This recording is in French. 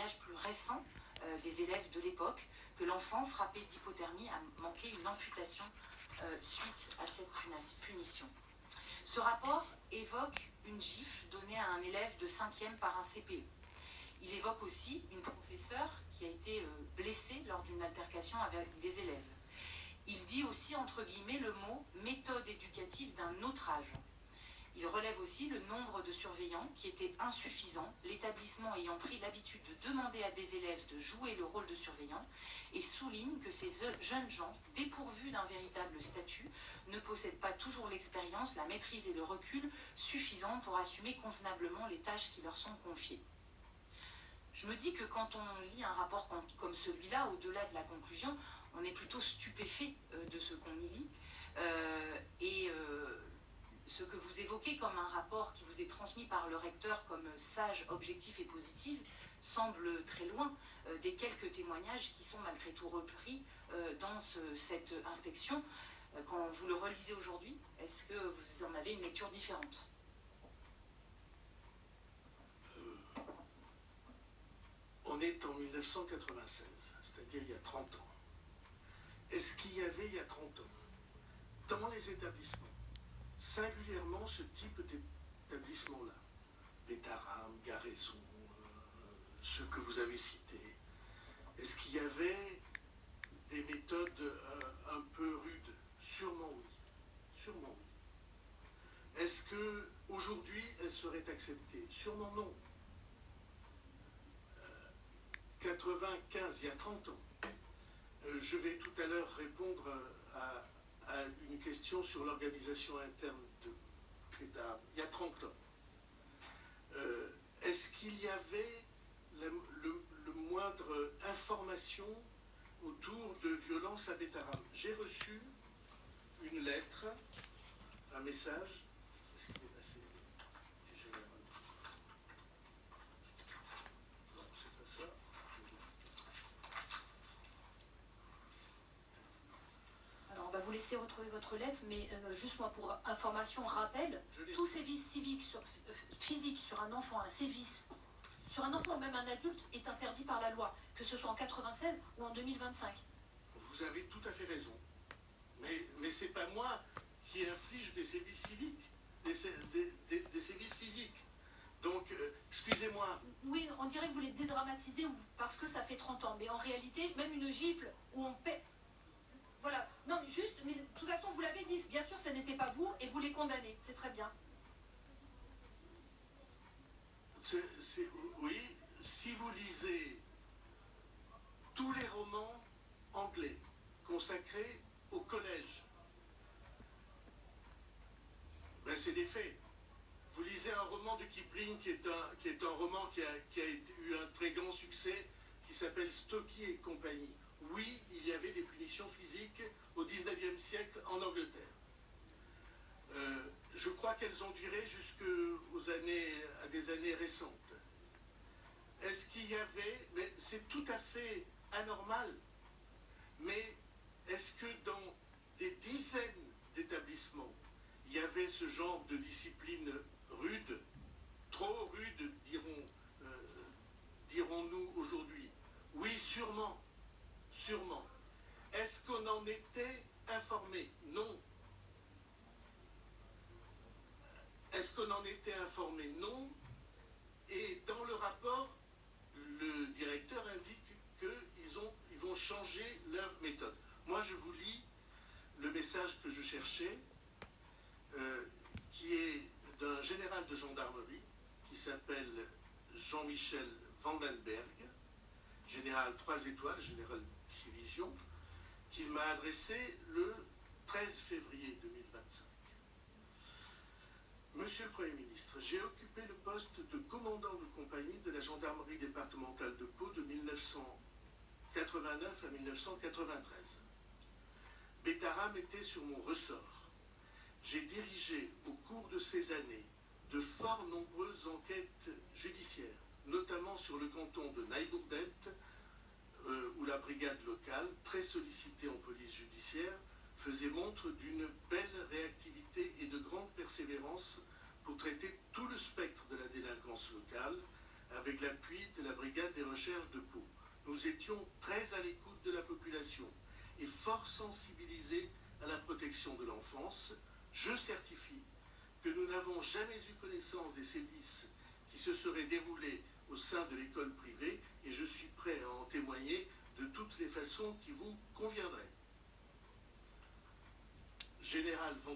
témoignages plus récents des élèves de l'époque, que l'enfant frappé d'hypothermie a manqué une amputation suite à cette punition. Ce rapport évoque une gifle donnée à un élève de 5e par un CPE. Il évoque aussi une professeure qui a été blessée lors d'une altercation avec des élèves. Il dit aussi, entre guillemets, le mot « méthode éducative d'un autre âge ». Il relève aussi le nombre de surveillants qui était insuffisant, l'établissement ayant pris l'habitude de demander à des élèves de jouer le rôle de surveillant, et souligne que ces jeunes gens, dépourvus d'un véritable statut, ne possèdent pas toujours l'expérience, la maîtrise et le recul suffisants pour assumer convenablement les tâches qui leur sont confiées. Je me dis que quand on lit un rapport comme celui-là, au-delà de la conclusion, on est plutôt stupéfait de ce qu'on y lit. Ce que vous évoquez comme un rapport qui vous est transmis par le recteur comme sage, objectif et positif semble très loin des quelques témoignages qui sont malgré tout repris dans cette inspection. Quand vous le relisez aujourd'hui, est-ce que vous en avez une lecture différente ? On est en 1996, c'est-à-dire il y a 30 ans. Est-ce qu'il y avait il y a 30 ans, dans les établissements, singulièrement ce type d'établissement-là, Bétarame, Garaison, ceux que vous avez cités, est-ce qu'il y avait des méthodes un peu rudes? Sûrement oui. Sûrement oui. Est-ce qu'aujourd'hui, elles seraient acceptées? Sûrement non. 95, il y a 30 ans. Je vais tout à l'heure répondre à une question sur l'organisation interne de Bétarame. Il y a 30 ans. Est-ce qu'il y avait le moindre information autour de violences à Bétarame? J'ai reçu une lettre, un message. Est-ce qu'il est passé? Non, c'est pas ça. Alors on va vous laisser retrouver votre lettre, mais juste moi pour information, rappel, tout sévice physique sur un enfant, un sévice sur un enfant ou même un adulte est interdit par la loi, que ce soit en 96 ou en 2025. Vous avez tout à fait raison. Mais c'est pas moi qui inflige des sévices civiques, des sévices physiques. Donc, excusez-moi. Oui, on dirait que vous les dédramatisez parce que ça fait 30 ans. Mais en réalité, même une gifle où on paie... Voilà. Non, mais juste, mais de toute façon, vous l'avez dit. Bien sûr, ce n'était pas vous et vous les condamnez. C'est très bien. Oui, si vous lisez tous les romans anglais consacrés au collège, ben c'est des faits. Vous lisez un roman de Kipling qui est un roman qui a eu un très grand succès, qui s'appelle Stocky et compagnie. Oui, il y avait des punitions physiques au XIXe siècle en Angleterre. Je crois qu'elles ont duré à des années récentes. Est-ce qu'il y avait, mais c'est tout à fait anormal, mais est-ce que dans des dizaines d'établissements, il y avait ce genre de discipline rude, trop rude, dirons-nous aujourd'hui? Oui, sûrement, sûrement. Est-ce qu'on en était informé? Non. Est-ce qu'on en était informé? Non. Et dans le rapport, le directeur indique qu'ils vont changer leur méthode. Moi, je vous lis le message que je cherchais, qui est d'un général de gendarmerie qui s'appelle Jean-Michel Vandenberg, général 3 étoiles, général division, qu'il m'a adressé le 13 février 2025. Monsieur le Premier ministre, j'ai occupé le poste de commandant de compagnie de la gendarmerie départementale de Pau de 1989 à 1993. Bétarame était sur mon ressort. J'ai dirigé au cours de ces années de fort nombreuses enquêtes judiciaires, notamment sur le canton de Naïgourdette, où la brigade locale, très sollicitée en police judiciaire, faisait montre d'une belle réactivité et de grande persévérance pour traiter tout le spectre de la délinquance locale, avec l'appui de la brigade des recherches de Pau. Nous étions très à l'écoute de la population et fort sensibilisés à la protection de l'enfance. Je certifie que nous n'avons jamais eu connaissance des sévices qui se seraient déroulés au sein de l'école privée et je suis prêt à en témoigner de toutes les façons qui vous conviendraient. Général Van